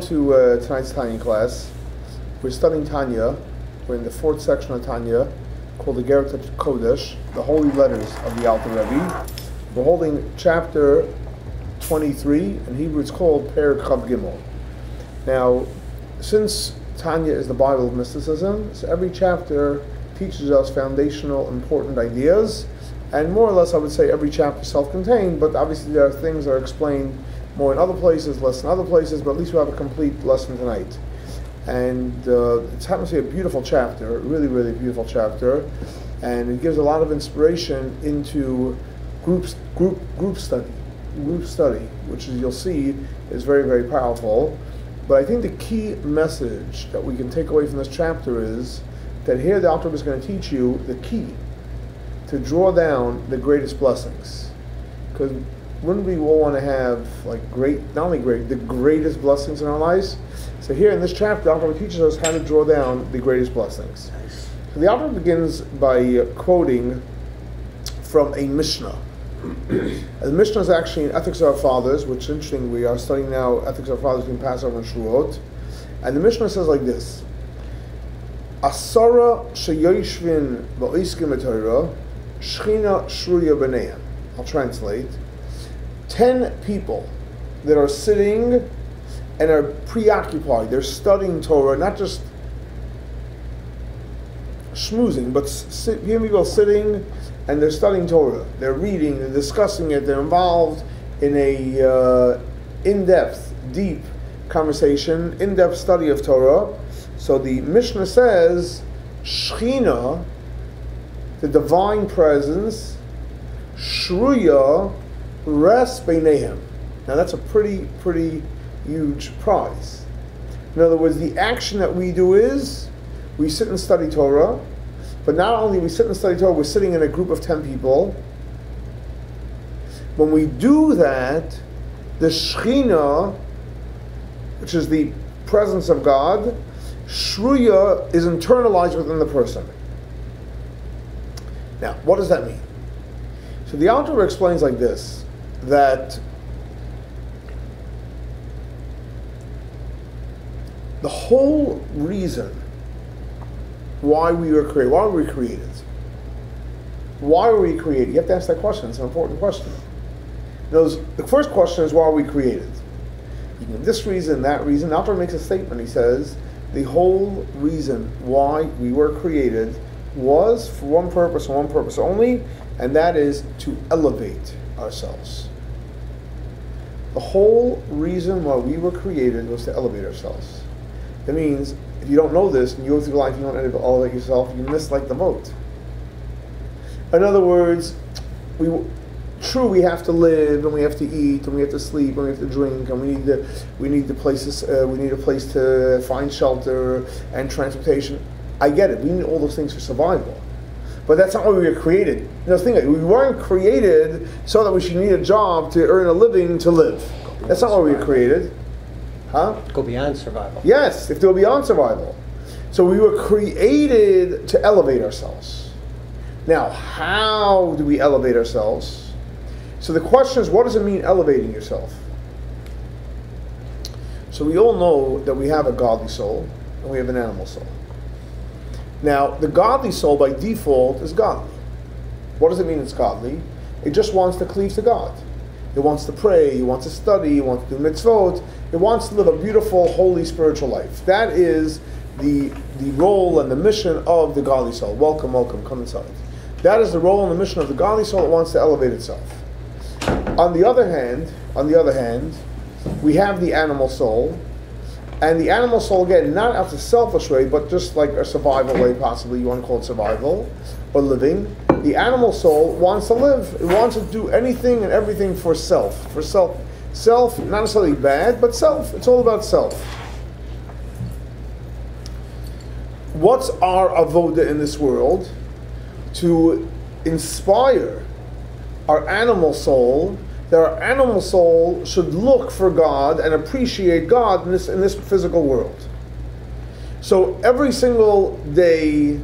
To tonight's Tanya class. We're studying Tanya. We're in the fourth section of Tanya called Igeret to Hakodesh, the holy letters of the Alter Rebbe. We're holding chapter 23. In Hebrew it's called pirkei. Now, since Tanya is the Bible of mysticism, so every chapter teaches us foundational, important ideas, and more or less I would say every chapter is self-contained, but obviously there are things that are explained more in other places, less in other places, but at least we have a complete lesson tonight. And it happens to be a beautiful chapter, really, really beautiful chapter, and it gives a lot of inspiration into group study, which as you'll see is very, very powerful. But I think the key message that we can take away from this chapter is that here the Alter Rebbe is going to teach you the key to draw down the greatest blessings. Because wouldn't we all want to have the greatest blessings in our lives? So here in this chapter, the Alter Rebbe teaches us how to draw down the greatest blessings. Nice. So the Alter Rebbe begins by quoting from a Mishna. The Mishna is actually in Ethics of Our Fathers, which is interesting. We are studying now Ethics of Our Fathers between Passover and Shavuot. And the Mishna says like this: "Asara sheyoshvin ועוסקין בתורה, שכינה שרויה ביניהם." I'll translate. 10 people that are sitting and are preoccupied. They're studying Torah, not just schmoozing, but people sitting and they're studying Torah. They're reading, they're discussing it, they're involved in a in-depth, deep conversation, in-depth study of Torah. So the Mishna says, Shechina, the divine presence, Sroya, rests Binehem. Now that's a pretty huge prize. In other words, the action that we do is we sit and study Torah, but not only we sit and study Torah, we're sitting in a group of 10 people. When we do that, the Shechina, which is the presence of God, Sroya, is internalized within the person. Now, what does that mean? So the Alter Rebbe explains like this, that the whole reason why we were created, why were we created? Why were we created? You have to ask that question. It's an important question. The first question is, why are we created? You can give this reason, that reason. The Alter Rebbe makes a statement. He says, the whole reason why we were created was for one purpose and one purpose only, and that is to elevate ourselves. The whole reason why we were created was to elevate ourselves. That means, if you don't know this, and you go through life, you don't elevate yourself, you miss the boat. In other words, we have to live, and we have to eat, and we have to sleep, and we have to drink, and we need a place to find shelter and transportation. I get it. We need all those things for survival. But that's not why we were created. We weren't created so that we should need a job to earn a living to live. That's not why we were created. Huh? Go beyond survival. Yes, if they go beyond survival. So we were created to elevate ourselves. Now, how do we elevate ourselves? So the question is, what does it mean elevating yourself? So we all know that we have a godly soul and we have an animal soul. Now, the godly soul by default is godly. What does it mean it's godly? It just wants to cleave to God. It wants to pray, it wants to study, it wants to do mitzvot, it wants to live a beautiful, holy, spiritual life. That is the role and the mission of the godly soul. Welcome, come inside. That is the role and the mission of the godly soul. It wants to elevate itself. On the other hand, we have the animal soul. And the animal soul, again, not out of a selfish way, but just like a survival way, possibly you want to call it survival, or living. The animal soul wants to live. It wants to do anything and everything for self. For self. Self, not necessarily bad, but self. It's all about self. What's our avot in this world? To inspire our animal soul, that our animal soul should look for God and appreciate God in this physical world. So every single day,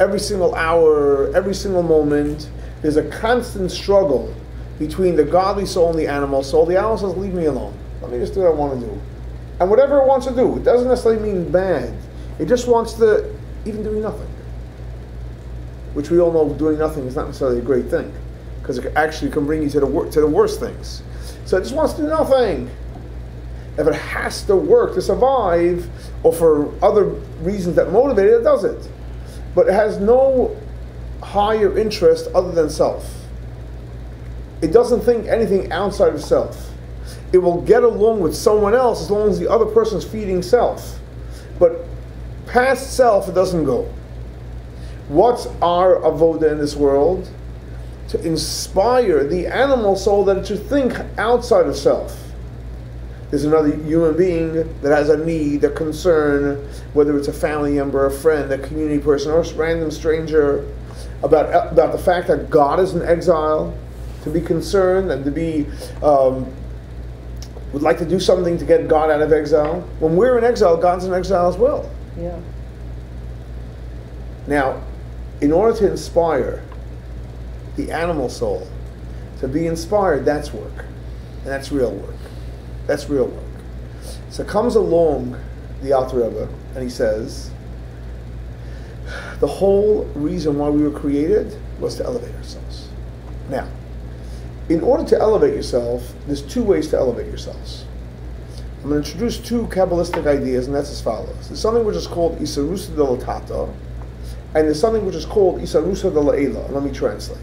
every single hour, every single moment, there's a constant struggle between the godly soul and the animal soul. The animal says, leave me alone. Let me just do what I want to do. And whatever it wants to do, it doesn't necessarily mean bad. It just wants to, even doing nothing. Which we all know doing nothing is not necessarily a great thing, because it actually can bring you to the worst things. So it just wants to do nothing. If it has to work to survive, or for other reasons that motivate it, it does it. But it has no higher interest other than self. It doesn't think anything outside of self. It will get along with someone else as long as the other person is feeding self. But past self, it doesn't go. What's our avoda in this world? To inspire the animal soul that it should think outside of self. There's another human being that has a need, a concern, whether it's a family member, a friend, a community person, or a random stranger, about the fact that God is in exile, to be concerned and to be, would like to do something to get God out of exile. When we're in exile, God's in exile as well. Yeah. Now, in order to inspire the animal soul to be inspired, that's work. And that's real work. That's real work. So comes along the Alter Rebbe, and he says, the whole reason why we were created was to elevate ourselves. Now, in order to elevate yourself, there's two ways to elevate yourselves. I'm going to introduce two Kabbalistic ideas, and that's as follows. There's something which is called Isarusa de la Tata, and there's something which is called Isarusa de la Eila. Let me translate.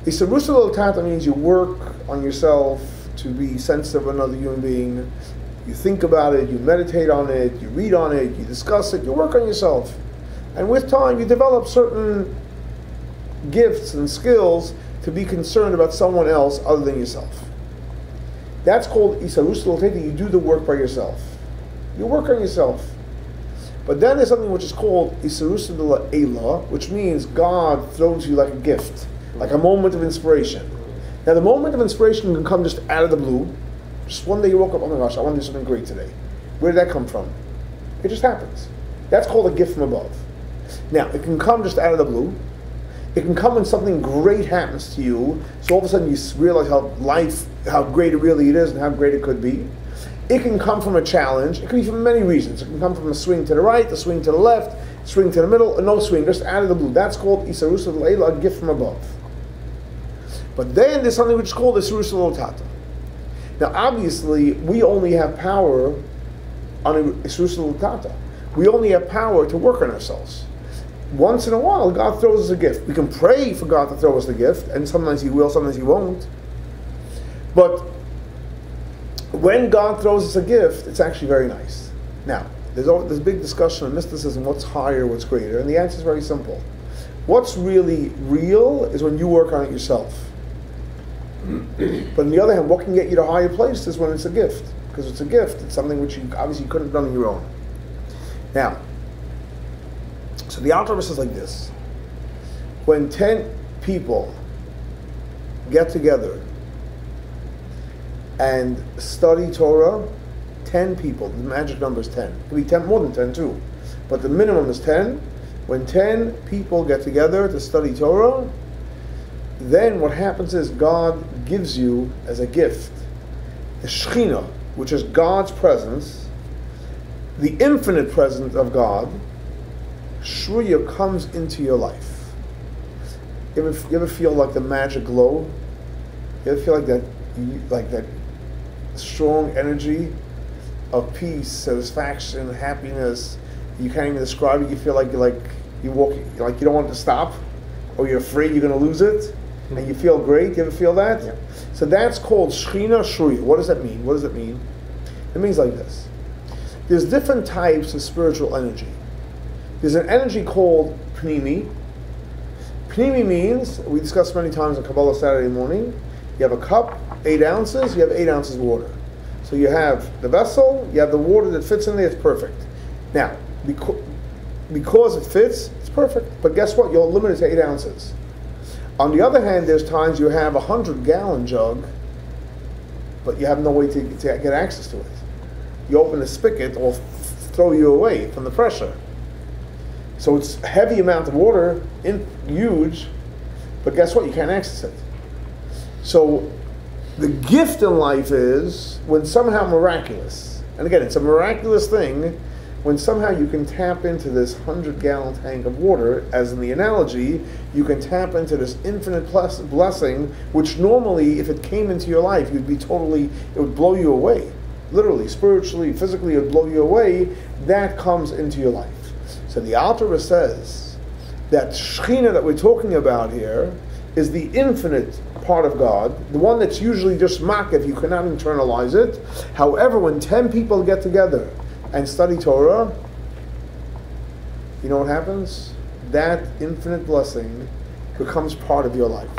Isarusa de la Tata means you work on yourself to be sensitive to another human being. You think about it, you meditate on it, you read on it, you discuss it, you work on yourself. And with time, you develop certain gifts and skills to be concerned about someone else other than yourself. That's called Isarusa de la Tata. You do the work by yourself. You work on yourself. But then there's something which is called Isarusa de la Eila, which means God throws you like a gift, like a moment of inspiration. Now the moment of inspiration can come just out of the blue. Just one day you woke up, oh my gosh, I want to do something great today. Where did that come from? It just happens. That's called a gift from above. Now, it can come just out of the blue. It can come when something great happens to you, so all of a sudden you realize how great it really is and how great it could be. It can come from a challenge. It can be from many reasons. It can come from a swing to the right, a swing to the left, a swing to the middle, or no swing, just out of the blue. That's called Isarusa de la Eila, a gift from above. But then there's something which is called Isarusa de la Tata. Now obviously, we only have power on Isarusa de la Tata. We only have power to work on ourselves. Once in a while, God throws us a gift. We can pray for God to throw us the gift, and sometimes He will, sometimes He won't. But when God throws us a gift, it's actually very nice. Now, there's a big discussion on mysticism, what's higher, what's greater, and the answer is very simple. What's really real is when you work on it yourself. But on the other hand, what can get you to higher places when it's a gift? Because it's a gift, it's something which you obviously couldn't have done on your own. Now, so the Alter Rebbe says like this: when 10 people get together and study Torah, 10 people, the magic number is 10. It could be 10, more than 10 too, but the minimum is 10. When 10 people get together to study Torah, then what happens is God gives you as a gift the Shechina, which is God's presence, the infinite presence of God. Sroya comes into your life. You ever feel like the magic glow? You ever feel like that strong energy of peace, satisfaction, happiness? You can't even describe it. You feel like you don't want it to stop, or you're afraid you're going to lose it, and you feel great. You ever feel that? Yeah. So that's called Shechina Sroya. What does that mean? What does it mean? It means like this. There's different types of spiritual energy. There's an energy called Pnimi. Pnimi means, we discussed many times on Kabbalah Saturday morning, you have a cup, 8 ounces, you have 8 ounces of water. So you have the vessel, you have the water that fits in there, it's perfect. Now, because it fits, it's perfect. But guess what? You're limited to 8 ounces. On the other hand, there's times you have a 100-gallon jug, but you have no way to get access to it. You open the spigot, it will throw you away from the pressure. So it's a heavy amount of water, huge, but guess what? You can't access it. So the gift in life is when somehow miraculous, And again, it's a miraculous thing when somehow you can tap into this 100-gallon tank of water, as in the analogy, you can tap into this infinite blessing, which normally, if it came into your life, you'd be totally, it would blow you away. Literally, spiritually, physically, it would blow you away. That comes into your life. So the Alter says that Shechina that we're talking about here is the infinite part of God, the one that's usually just Makif, you cannot internalize it. However, when 10 people get together and study Torah, you know what happens? That infinite blessing becomes part of your life.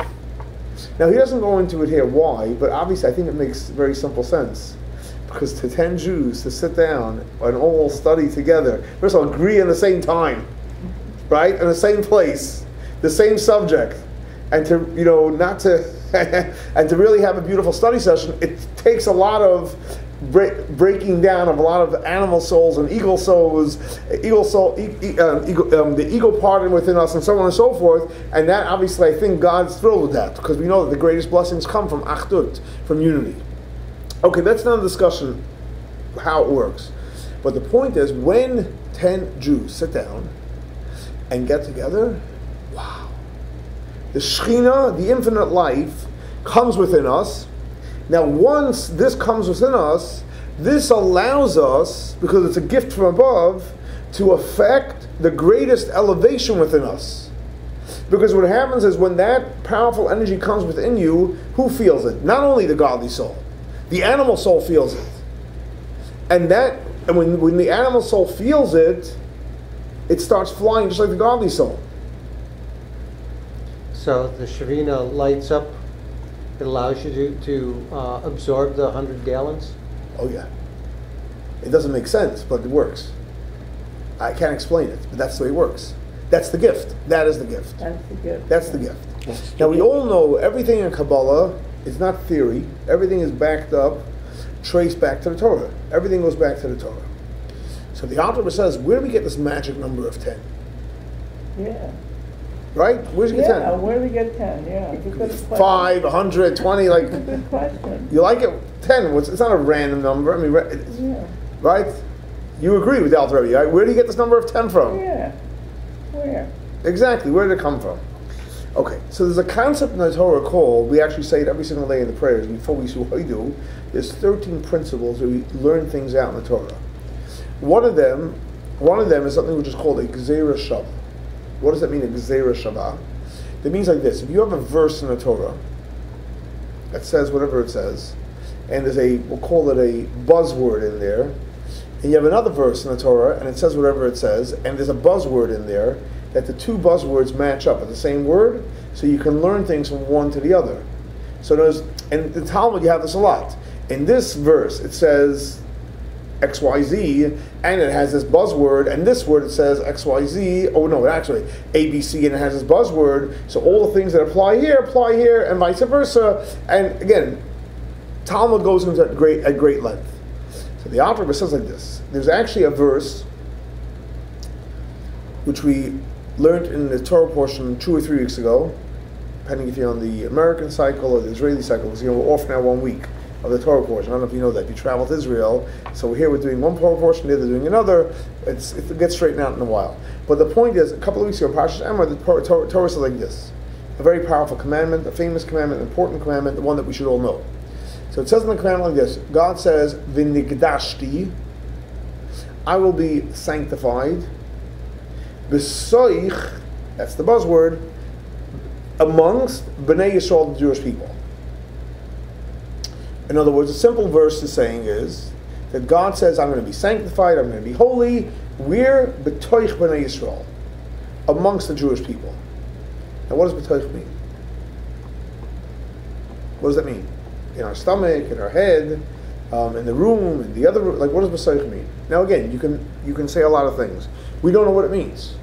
Now, he doesn't go into it here why, but obviously I think it makes very simple sense. Because to 10 Jews to sit down and all study together, first of all, agree at the same time, right? In the same place, the same subject, and to, not to, and to really have a beautiful study session, it takes a lot of breaking down of a lot of animal souls and eagle souls, the ego part within us, and so on and so forth. And that, obviously, I think God's thrilled with that, because we know that the greatest blessings come from achdut, from unity. Okay, that's not a discussion how it works. But the point is, when 10 Jews sit down and get together, wow. The Shechina, the infinite life, comes within us. Now, once this comes within us, this allows us, because it's a gift from above, to affect the greatest elevation within us. Because what happens is, when that powerful energy comes within you, who feels it? Not only the godly soul. The animal soul feels it. And when the animal soul feels it, it starts flying just like the godly soul. So the Shereena lights up. It allows you to absorb the 100 gallons? Oh yeah. It doesn't make sense, but it works. I can't explain it, but that's the way it works. That's the gift. That is the gift. That's the gift. That's the gift. Now we all know everything in Kabbalah is not theory. Everything is backed up, traced back to the Torah. Everything goes back to the Torah. So the Alter says, where do we get this magic number of 10? Yeah. Right? Where's you get 10? Yeah, where do we get 10? Yeah. It's a good question. 5, 100, 20, like... It's a good question. You like it? 10. It's not a random number. I mean, yeah. Right? You agree with the Alter, right? Where do you get this number of 10 from? Yeah. Where? Exactly. Where did it come from? Okay, so there's a concept in the Torah called, we actually say it every single day in the prayers, before we see what we do, there's 13 principles where we learn things out in the Torah. One of them is something which is called a Gzera Shabbat. What does that mean, a Gzera Shabbat? It means like this: if you have a verse in the Torah that says whatever it says, and there's we'll call it a buzzword in there, and you have another verse in the Torah, and it says whatever it says, and there's a buzzword in there, that the two buzzwords match up at the same word, so you can learn things from one to the other. So in the Talmud you have this a lot. In this verse it says XYZ, and it has this buzzword, and this word it says XYZ, oh no, actually ABC, and it has this buzzword, so all the things that apply here, and vice versa. And again, Talmud goes into at great length. So the Alter says like this: there's actually a verse which we learned in the Torah portion 2 or 3 weeks ago, depending if you're on the American cycle or the Israeli cycle, because we're off now 1 week of the Torah portion. I don't know if you know that. You travel to Israel, so here we're doing one Torah portion, the other doing another. It gets straightened out in a while. But the point is, a couple of weeks ago, Parashas Emor, the Torah says like this: a very powerful commandment, a famous commandment, an important commandment, the one that we should all know. So it says in the commandment like this: God says, "Venekdashti," I will be sanctified. B'soich, that's the buzzword, amongst Bnei Yisrael, the Jewish people. In other words, a simple verse is saying is that God says, I'm going to be sanctified, I'm going to be holy. We're b'toich Bnei Yisrael, amongst the Jewish people. Now what does b'toich mean? What does that mean? In our stomach, in our head, in the room, in the other room, like what does b'toich mean? Now again, you can say a lot of things. We don't know what it means.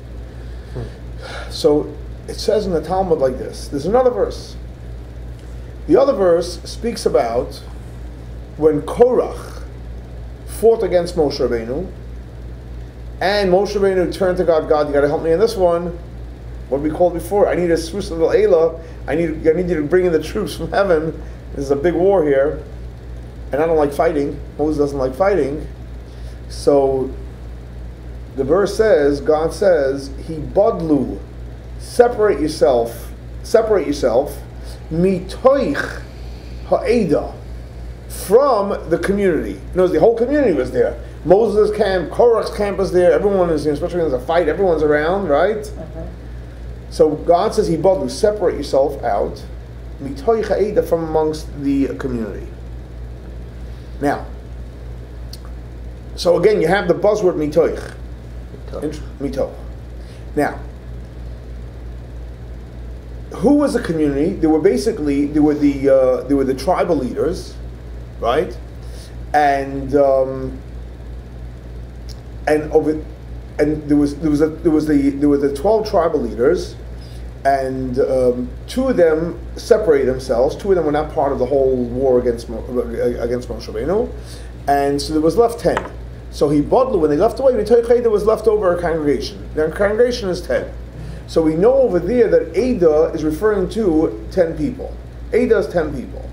So it says in the Talmud like this. There's another verse. The other verse speaks about when Korach fought against Moshe Rabbeinu, and Moshe Rabbeinu turned to God, God, you got to help me in this one. What we called before, I need a Srus little Elah. I need you to bring in the troops from heaven. There's a big war here, and I don't like fighting. Moses doesn't like fighting. So the verse says, God says, He badlu, separate yourself, mitoch ha'eda, from the community. Notice the whole community was there. Moses' camp, Korach's camp was there. Everyone is, especially when there's a fight, everyone's around, right? Uh-huh. So God says, He badlu, separate yourself out, mitoch ha'eda, from amongst the community. Now, so again, you have the buzzword mitoch. Mitoch. Now, who was the community? There were the tribal leaders, right? And there were the 12 tribal leaders, and two of them separated themselves. Two of them were not part of the whole war against Moshe Rabbeinu, and so there was left 10. So he badlu, when they left away, there was left over a congregation. Their congregation is 10. So we know over there that Ada is referring to 10 people. Ada is 10 people.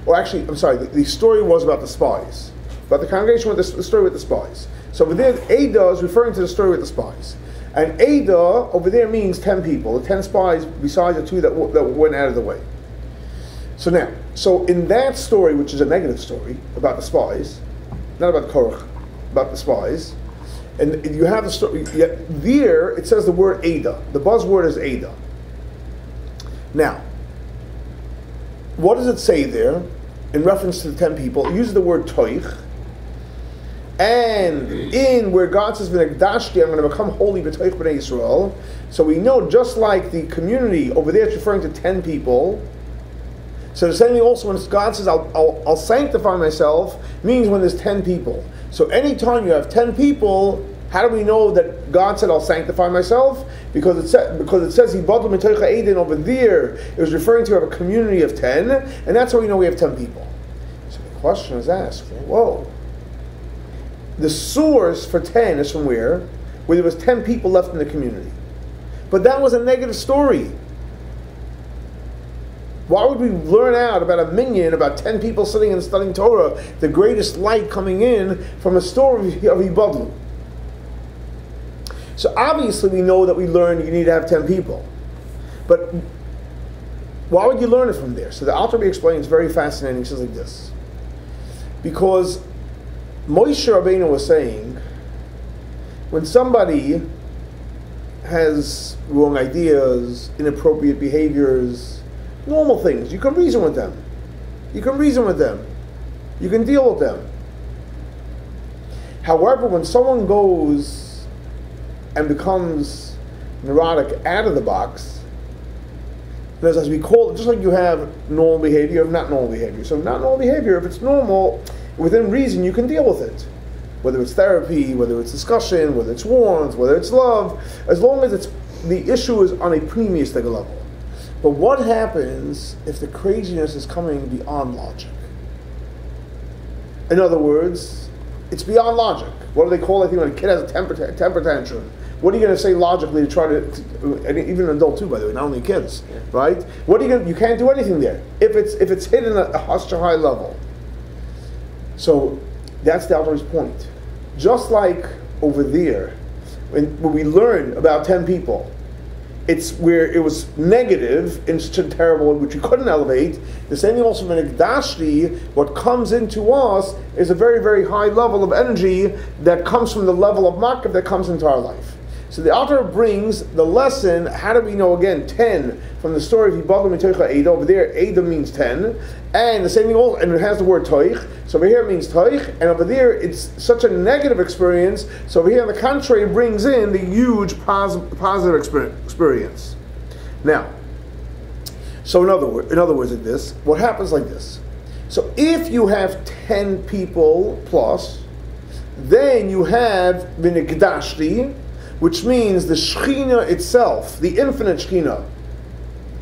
Or actually, I'm sorry, the story was about the spies. But the congregation with the story with the spies. So over there, Ada is referring to the story with the spies. And Ada over there means 10 people, the 10 spies besides the two that went out of the way. So now, in that story, which is a negative story about the spies, not about Korach, about the spies, and you have the story, there it says the word Ada. The buzzword is Ada. Now, what does it say there in reference to the 10 people? It uses the word toich. And in where God says, ונקדשתי, I'm going to become holy betוך b'nei Israel. So we know, just like the community over there, it's referring to 10 people. So the same thing also when God says, I'll sanctify myself, means when there's 10 people. So anytime you have 10 people, how do we know that God said, I'll sanctify myself? Because it says, He badlu mitoch ha'eda, over there, it was referring to a community of 10, and that's how we know we have 10 people. So the question is asked, whoa. The source for 10 is from where? Where there was 10 people left in the community. But that was a negative story. Why would we learn out about a minyan, about 10 people sitting and studying Torah, the greatest light coming in from a story of Ibadlu? So obviously we know that we learn you need to have 10 people. But why would you learn it from there? So the Alter Rebbe explains, very fascinating. He says like this. Because Moshe Rabbeinu was saying, when somebody has wrong ideas, inappropriate behaviors, normal things, you can reason with them. You can deal with them. However, when someone goes and becomes neurotic out of the box, as we call it, just like you have normal behavior, you have not normal behavior. So not normal behavior, if it's normal, within reason, you can deal with it. Whether it's therapy, whether it's discussion, whether it's warmth, whether it's love, as long as the issue is on a premium level. But what happens if the craziness is coming beyond logic? In other words, it's beyond logic. What do they call it? I think when a kid has a temper tantrum, what are you going to say logically to try to, and even an adult too, by the way, not only kids, right? What are you going to, you can't do anything there if it's hit in a high level. So that's the Alter Rebbe's point. Just like over there, when we learn about 10 people, it's where it was negative in such a terrible way, which we couldn't elevate. The same thing also in ונקדשתי, what comes into us is a very, very high level of energy that comes from the level of Makif that comes into our life. So the Alter brings the lesson, how do we know, again, 10, from the story of Ibadlu mitoch ha'eda. Over there, Ada means 10, and the same thing also, and it has the word toich. So over here it means toich, and over there it's such a negative experience. So over here, on the contrary, it brings in the huge positive experience. Now, so in other words, like this, what happens like this. So if you have 10 people plus, then you have ונקדשתי, which means the Shechina itself, the infinite Shechina,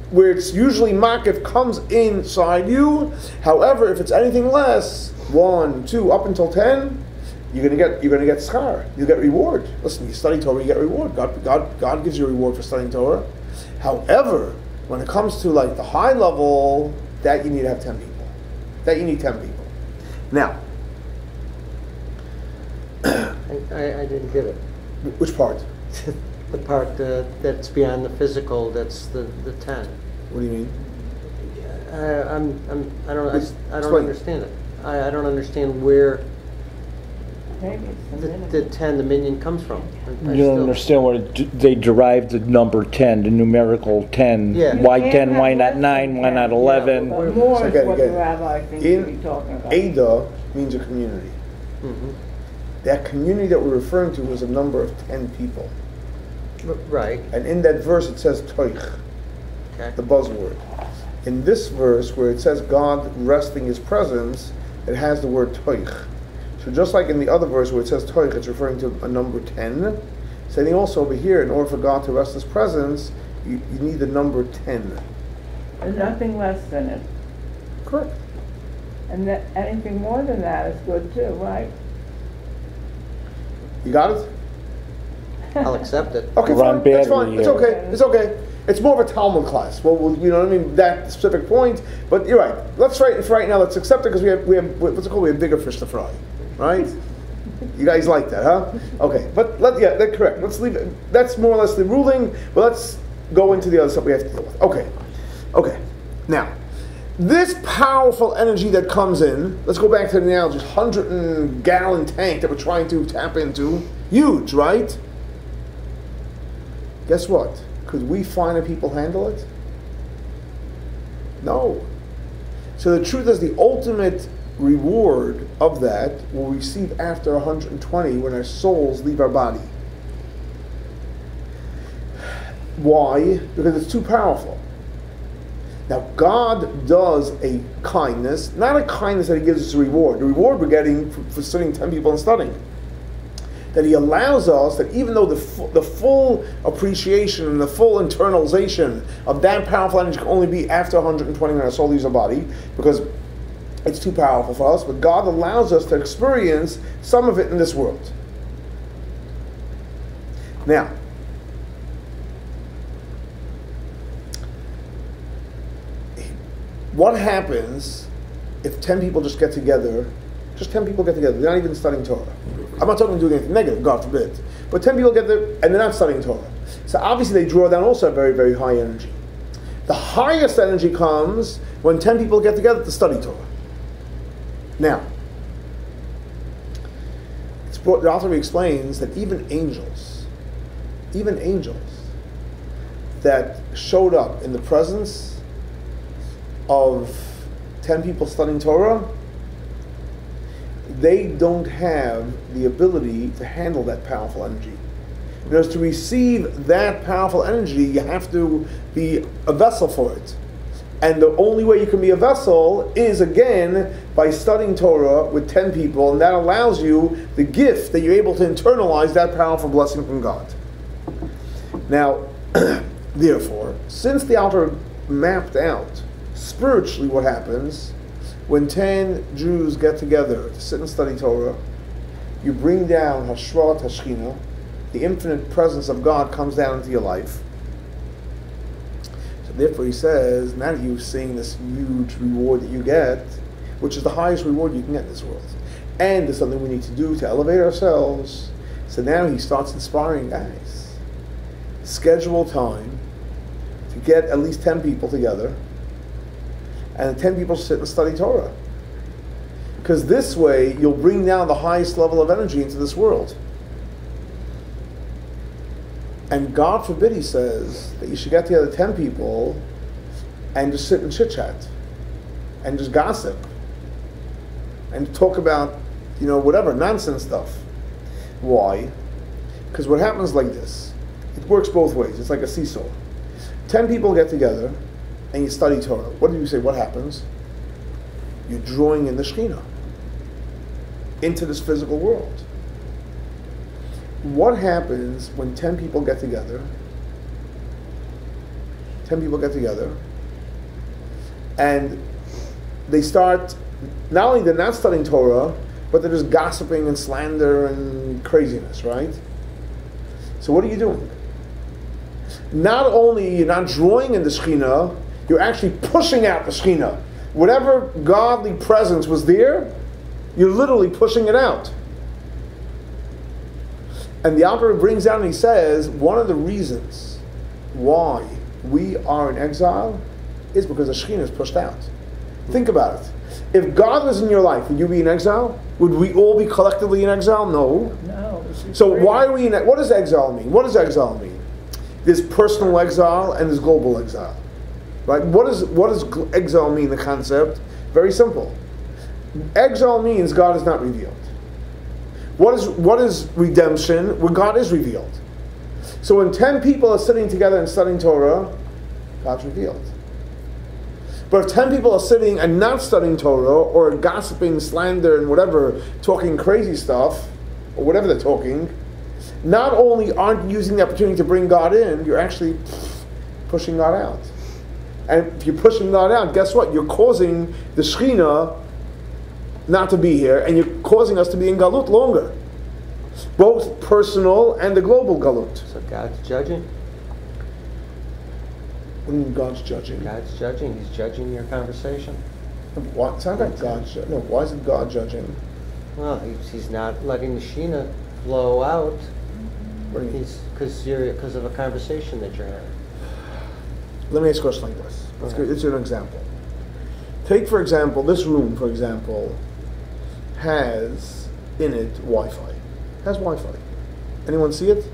where it's usually Makif, comes inside you. However, if it's anything less, 1, 2, up until 10, you're gonna get schar. You get reward. Listen, you study Torah, you get reward. God gives you a reward for studying Torah. However, when it comes to like the high level, that you need to have 10 people. That you need 10 people. Now, I didn't get it. which part? The part that's beyond the physical, that's the 10. What do you mean? I don't Explain. understand it. I don't understand where Maybe it's the the minute. 10, the minion, comes from. I You don't still- understand what they derived the number 10, the numerical 10. Yeah. Why You 10, can't why have not less than 9, why 10. not Yeah, 11? well, But more So is again, what the again, rabbi thinks to be talking about. Ada means a community. Mhm. That community that we're referring to is a number of 10 people. Right, And in that verse it says toich, okay. the buzzword. In this verse where it says God resting his presence, it has the word toich. So just like in the other verse where it says toich, it's referring to a number 10. Saying also over here, in order for God to rest his presence, you need the number 10. There's nothing less than it. Correct. And that, anything more than that is good too, right? You got it? I'll accept it. Okay, Run fine. That's badly fine. It's here. okay. It's okay. It's more of a Talmud class. Well, you know what I mean? That specific point. But you're right. Let's for right now. Let's accept it because we have what's it called? We have bigger fish to fry, right? You guys like that, huh? Okay. But that's correct. Let's leave it. That's more or less the ruling. But let's go into the other stuff we have to deal with. Okay. Okay. Now, this powerful energy that comes in. Let's go back to the analogy. 100-gallon tank that we're trying to tap into. Huge, right? Guess what? Could we finite people handle it? No. So the truth is the ultimate reward of that we'll receive after 120 when our souls leave our body. Why? Because it's too powerful. Now God does a kindness, not a kindness that he gives us a reward. The reward we're getting for sitting 10 people and studying. That he allows us, that even though the full appreciation and the full internalization of that powerful energy can only be after 120 when our soul leaves our body, because it's too powerful for us, but God allows us to experience some of it in this world. Now, what happens if 10 people just get together? Just 10 people get together. They're not even studying Torah. I'm not talking doing anything negative, God forbid. But 10 people get there and they're not studying Torah. So obviously they draw down also a very, very high energy. The highest energy comes when 10 people get together to study Torah. Now, the author explains that even angels that showed up in the presence of 10 people studying Torah, they don't have the ability to handle that powerful energy. Because to receive that powerful energy, you have to be a vessel for it. And the only way you can be a vessel is, again, by studying Torah with 10 people, and that allows you the gift that you're able to internalize that powerful blessing from God. Now, therefore, since the author mapped out spiritually what happens when 10 Jews get together to sit and study Torah, you bring down Hashrat Shechina, the infinite presence of God comes down into your life. So therefore he says, now that you're seeing this huge reward that you get, which is the highest reward you can get in this world, and there's something we need to do to elevate ourselves, so now he starts inspiring guys. Schedule time to get at least 10 people together, and 10 people sit and study Torah. Because this way, you'll bring down the highest level of energy into this world. And God forbid, he says, that you should get together 10 people and just sit and chit-chat and just gossip and talk about, whatever, nonsense stuff. Why? Because what happens like this, it works both ways. It's like a seesaw. 10 people get together and you study Torah. What do you say? What happens? You're drawing in the Shechina into this physical world. What happens when 10 people get together? 10 people get together and they start, not only they're not studying Torah, but they're just gossiping and slander and craziness, right? So what are you doing? Not only you're not drawing in the Shechina, you're actually pushing out the Shechina. Whatever godly presence was there, You're literally pushing it out. And the Alter brings out and he says, one of the reasons why we are in exile is because the Shechina is pushed out. Think about it. If God was in your life, would you be in exile? Would we all be collectively in exile? No. No. So why are we in? What does exile mean? What does exile mean? There's personal exile and there's global exile, right? What does exile mean? The concept, very simple. Exile means God is not revealed. What is redemption? When God is revealed. So when 10 people are sitting together and studying Torah, God's revealed. But if 10 people are sitting and not studying Torah, or gossiping, slander, and whatever, talking crazy stuff, or whatever they're talking, not only aren't you using the opportunity to bring God in, you're actually pushing God out. And if you're pushing God out, guess what? You're causing the Shechina not to be here, and you're causing us to be in Galut longer. Both personal and the global Galut. So God's judging? What do you mean God's judging? God's judging. He's judging your conversation. Why, it's not like God's judging. No, why is it God judging? Well, he's not letting the Sheena flow out. What do you mean? Because of a conversation that you're having. Let me ask a question like this. Let's do an example. Take, for example, this room, for example, has in it Wi-Fi. Has Wi-Fi. Anyone see it?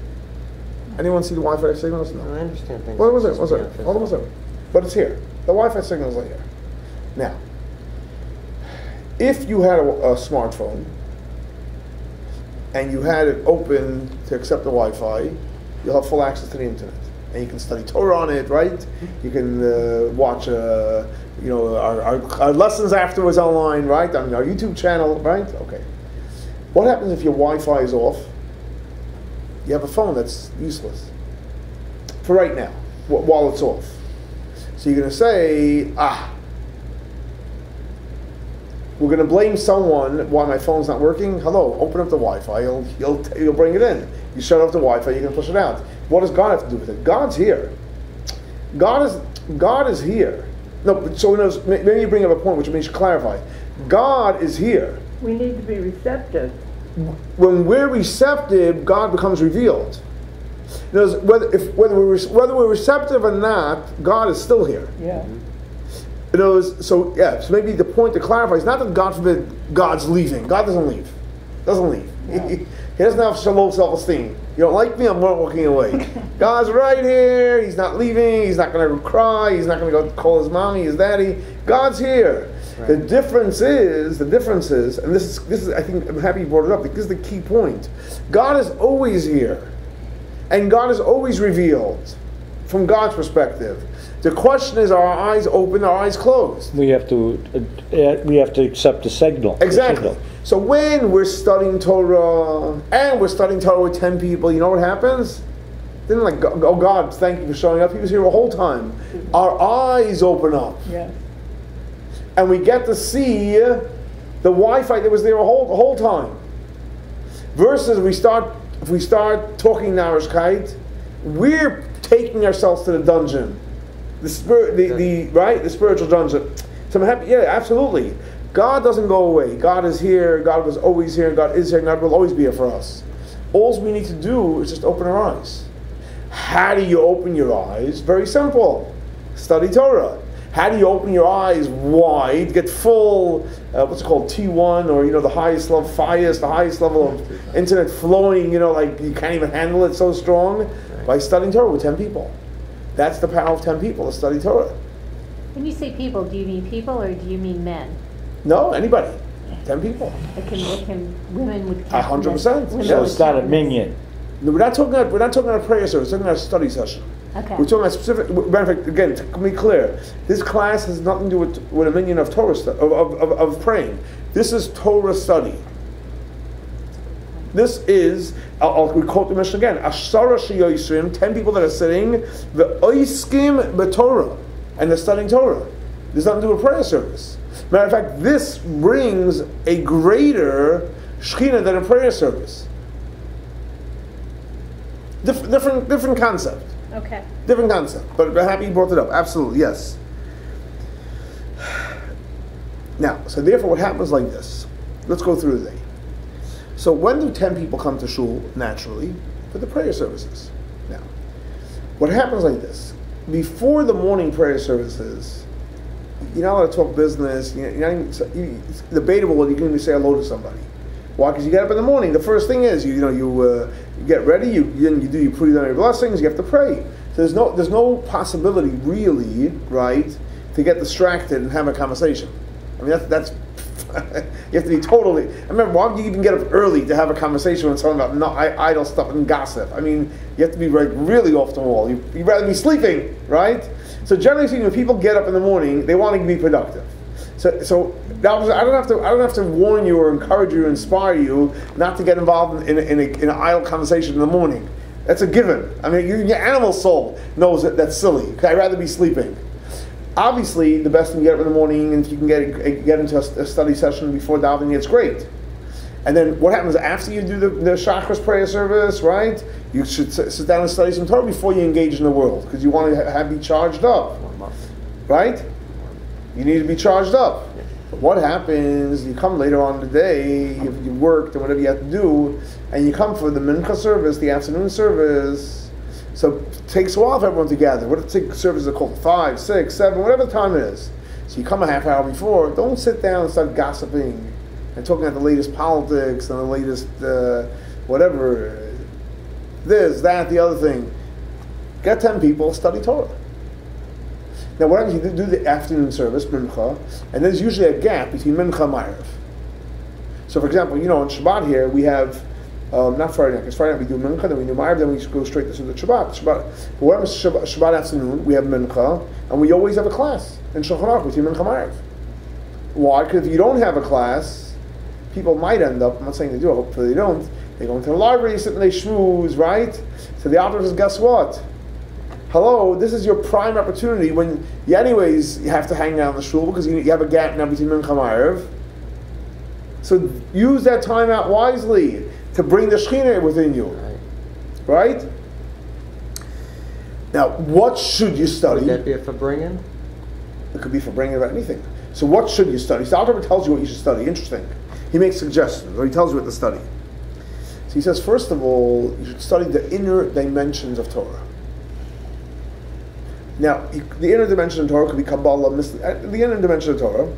Anyone see the Wi-Fi signals? No. I understand things. What was it? Hold on a second. But it's here. The Wi-Fi signals are here. Now, if you had a smartphone and you had it open to accept the Wi-Fi, you'll have full access to the internet, and you can study Torah on it, right? You can watch, our lessons afterwards online, right? On our YouTube channel, right? Okay. What happens if your Wi-Fi is off? You have a phone that's useless for right now, while it's off. So you're going to say, we're going to blame someone why my phone's not working. Hello, open up the Wi-Fi. You'll bring it in. You shut off the Wi-Fi. You're going to push it out. What does God have to do with it? God's here. God is here. No, so maybe you bring up a point which we should clarify. God is here. We need to be receptive. When we're receptive, God becomes revealed. In other words, whether we're receptive or not, God is still here. Yeah. In other words, so maybe the point to clarify is not that God forbid God's leaving. God doesn't leave. Yeah. He doesn't have low self-esteem. You don't like me, I'm walking away. God's right here. He's not leaving. He's not going to cry. He's not going to go call his mommy, his daddy. God's here. Right. The difference is, and this is, I think, I'm happy you brought it up, because this is the key point. God is always here. And God is always revealed from God's perspective. The question is, are our eyes open, our eyes closed? We have to accept the signal. Exactly. The signal. So when we're studying Torah, and we're studying Torah with 10 people, you know what happens? Then like, oh God, thank you for showing up. He was here the whole time. Our eyes open up. Yes. And we get to see the Wi-Fi that was there the whole time. Versus if we start talking Narishkeit, we're taking ourselves to the dungeon. The spiritual dungeon. So I'm happy, absolutely. God doesn't go away. God is here. God was always here. God is here. God will always be here for us. All we need to do is just open our eyes. How do you open your eyes? Very simple. Study Torah. How do you open your eyes wide, get full, what's it called, T1, or the highest level, the highest level of internet flowing, like you can't even handle it so strong? By studying Torah with 10 people. That's the power of 10 people, to study Torah. When you say people, do you mean people or do you mean men? No, anybody. 10 people. Women would count. 100%. So it's not a minion. No, we're not talking about a prayer service. We're talking about a study session. Okay. We're talking about specific. Matter of fact, again, to be clear, this class has nothing to do with a minion of Torah of praying. This is Torah study. This is, we quote the Mishna again, عשרה שיושבין, 10 people that are sitting, ועוסקין בתורה, and they're studying Torah. There's nothing to do with prayer service. Matter of fact, this brings a greater Shechina than a prayer service. Different concept. Okay. Different concept. But I'm happy you brought it up. Absolutely, yes. Now, so therefore what happens like this. Let's go through the day. So when do 10 people come to shul? Naturally, for the prayer services. Now, what happens like this. Before the morning prayer services, you're not allowed to talk business. You're not even, it's debatable whether you can even say hello to somebody. Why? Because you get up in the morning. The first thing is you get ready. You put on your blessings. You have to pray. So there's no possibility really, right, to get distracted and have a conversation. I mean that's you have to be totally. I remember, why would you even get up early to have a conversation with someone about idle stuff and gossip? I mean, you have to be really off the wall. You'd rather be sleeping, right? So generally speaking, when people get up in the morning, they want to be productive. So I don't have to warn you or encourage you or inspire you not to get involved in an idle conversation in the morning. That's a given. I mean, your animal soul knows that's silly. I'd rather be sleeping. Obviously, the best thing to get up in the morning, and if you can get into a study session before davening, it's great. And then what happens after you do the Shacharis prayer service, right? You should sit down and study some Torah before you engage in the world, because you want to be charged up, right? You need to be charged up. But what happens, you come later on in the day, you worked and whatever you have to do, and you come for the mincha service, the afternoon service. So it takes a while for everyone to gather. What the services are called? 5, 6, 7, whatever the time it is. So you come a half hour before. Don't sit down and start gossiping and talking about the latest politics and the latest whatever, this, that, the other thing. Get 10 people, study Torah. Now what happens, you do the afternoon service, mincha, and there's usually a gap between mincha and ma'ariv. So for example, on Shabbat here, we have, not Friday night, because Friday night we do mincha, then we do ma'ariv, then we go straight to the Shabbat. But what happens Shabbat afternoon, we have mincha, and we always have a class in Shechina between mincha and ma'ariv. Why? Because if you don't have a class, people might end up, I'm not saying they do, hopefully they don't, they go into the library, sit and they schmooze, right? So the author says, guess what? Hello, this is your prime opportunity when you have to hang out in the shul because you have a gap now between mincha and ma'ariv. So use that time out wisely to bring the Shechina within you. Right? Now, what should you study? Would that be for bringing? It could be for bringing about anything. So what should you study? So the author tells you what you should study. Interesting. He makes suggestions, or he tells you what to study. So he says, first of all, you should study the inner dimensions of Torah. Now, the inner dimension of Torah could be Kabbalah, the inner dimension of Torah.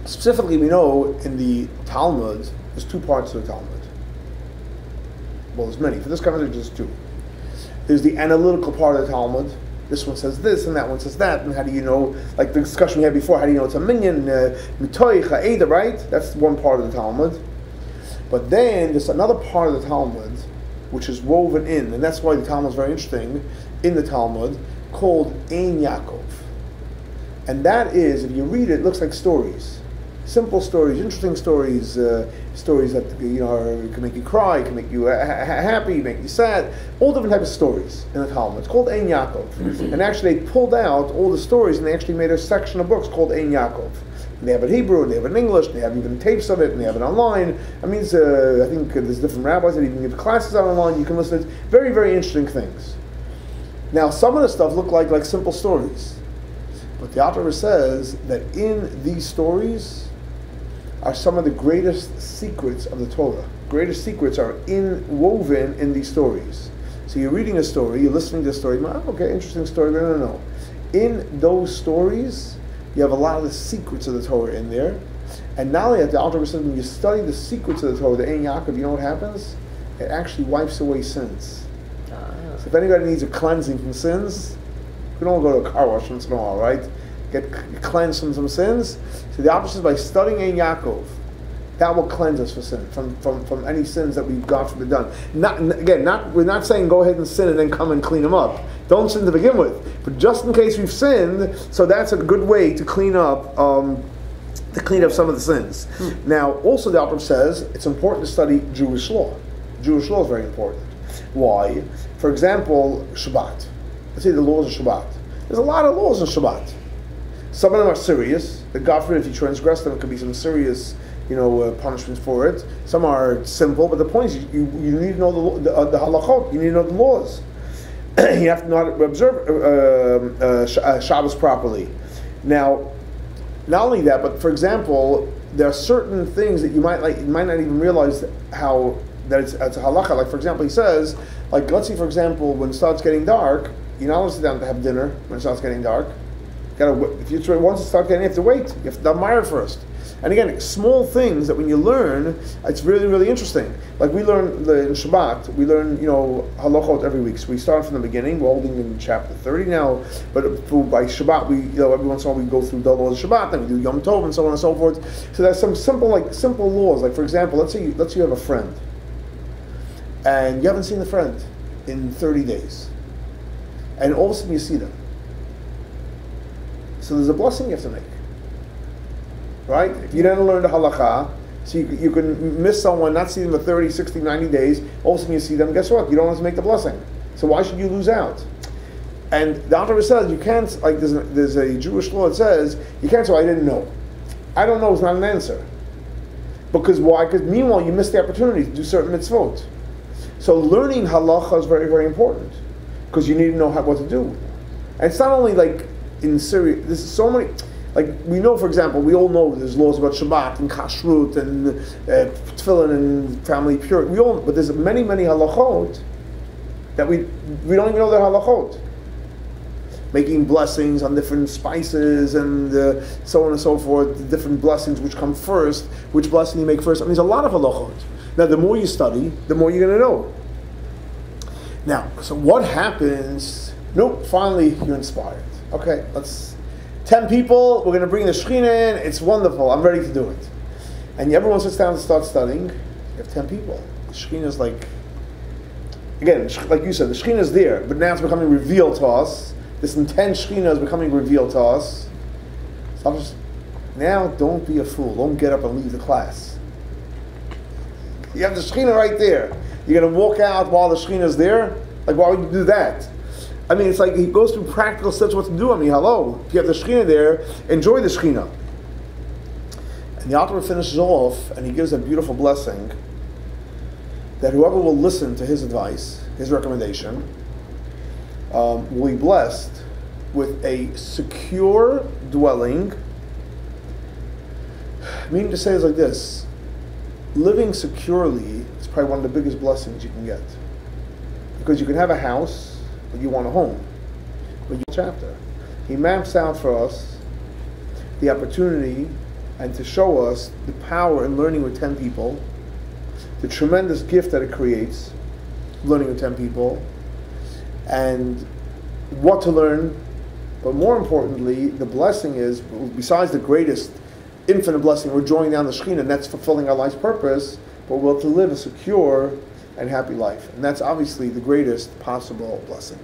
Specifically, we know in the Talmud, there's 2 parts to the Talmud. Well, there's many. For this conversation, there's 2. There's the analytical part of the Talmud. This one says this, and that one says that, and how do you know, like the discussion we had before, how do you know it's a minyan, mitוך, העדה, right? That's one part of the Talmud. But then, there's another part of the Talmud which is woven in, and that's why the Talmud is very interesting, in the Talmud, called Ein Yaakov. And that is, if you read it, it looks like stories. Simple stories, interesting stories, stories that can make you cry, can make you happy, make you sad, all different types of stories in the Talmud. It's called Ein Yaakov. And actually they pulled out all the stories and they actually made a section of books called Ein Yaakov. And they have it in Hebrew, and they have it in English, and they have even tapes of it, and they have it online. I mean, I think there's different rabbis that even give classes out online. You can listen to very, very interesting things. Now, some of the stuff look like simple stories. But the author says that in these stories are some of the greatest secrets of the Torah. Greatest secrets are woven in these stories. So you're reading a story, you're listening to a story, okay, interesting story, no. In those stories, you have a lot of the secrets of the Torah in there. And not only that, the author says when you study the secrets of the Torah, the Ein Yaakov, you know what happens? It actually wipes away sins. So if anybody needs a cleansing from sins, you can all go to a car wash once in a while, right? Get cleansed from some sins. So the opposite is by studying Ein Yaakov, that will cleanse us for sin, from any sins that we've God forbid done. We're not saying go ahead and sin and then come and clean them up. Don't sin to begin with. But just in case we've sinned, so that's a good way to clean up some of the sins. Now, also the author says it's important to study Jewish law. Jewish law is very important. Why? For example, Shabbat. Let's say the laws of Shabbat. There's a lot of laws in Shabbat. Some of them are serious. That God forbid, if you transgress them, it could be some serious punishments for it. Some are simple, but the point is you need to know the halachot. You need to know the laws. You have to know how to observe Shabbos properly. Now, Not only that, but for example, there are certain things that you might not even realize how that it's a halacha. Like for example, he says, like let's see, for example, when it starts getting dark, you're not allowed to sit down to have dinner when it starts getting dark. If you once it starts getting, you have to wait. You have to admire first. And again, small things that when you learn, it's really, really interesting. Like we learn in Shabbat, we learn, halachot every week. So we start from the beginning. We're holding in chapter 30 now, but by Shabbat, every once in a while we go through the laws of Shabbat, then we do Yom Tov and so on and so forth. So there's some simple laws. Like for example, let's say you have a friend, and you haven't seen the friend in 30 days, and all of a sudden you see them. So there's a blessing you have to make. Right? If you didn't learn the halakha, so you can miss someone, not see them for 30, 60, 90 days, all of a sudden you see them, guess what? You don't have to make the blessing. So why should you lose out? And the Torah says you can't, like there's a Jewish law that says, you can't say, I didn't know. I don't know is not an answer. Because why? Because meanwhile you missed the opportunity to do certain mitzvot. So learning halacha is very, very important. Because you need to know what to do. And it's not only like in Syria, there's so many... Like we know, for example, we all know there's laws about Shabbat and Kashrut and Tefillin and family purity. But there's many, many halachot that we don't even know they're halachot. Making blessings on different spices and so on and so forth. The different blessings which come first, which blessing you make first. I mean, there's a lot of halachot. Now, the more you study, the more you're going to know. Now, so what happens? Nope, finally you're inspired. Okay, 10 people, we're going to bring the Shechina in, it's wonderful, I'm ready to do it. And everyone sits down to start studying, you have 10 people. The Shechina is like, again, like you said, the Shechina is there, but now it's becoming revealed to us. This intense Shechina is becoming revealed to us. So now don't be a fool, don't get up and leave the class. You have the Shechina right there. You're going to walk out while the Shechina is there? Like, why would you do that? I mean, it's like he goes through practical steps what to do. I mean, hello, if you have the Shechina there, enjoy the Shechina. And the author finishes off, and he gives a beautiful blessing that whoever will listen to his advice, his recommendation, will be blessed with a secure dwelling. Meaning to say is like this: living securely is probably one of the biggest blessings you can get, because you can have a house. But you want a home. But chapter, he maps out for us the opportunity and to show us the power in learning with 10 people, the tremendous gift that it creates, learning with 10 people, and what to learn. But more importantly, the blessing is, besides the greatest infinite blessing, we're drawing down the Shechina, and that's fulfilling our life's purpose, but we're to live a secure and happy life. And that's obviously the greatest possible blessing.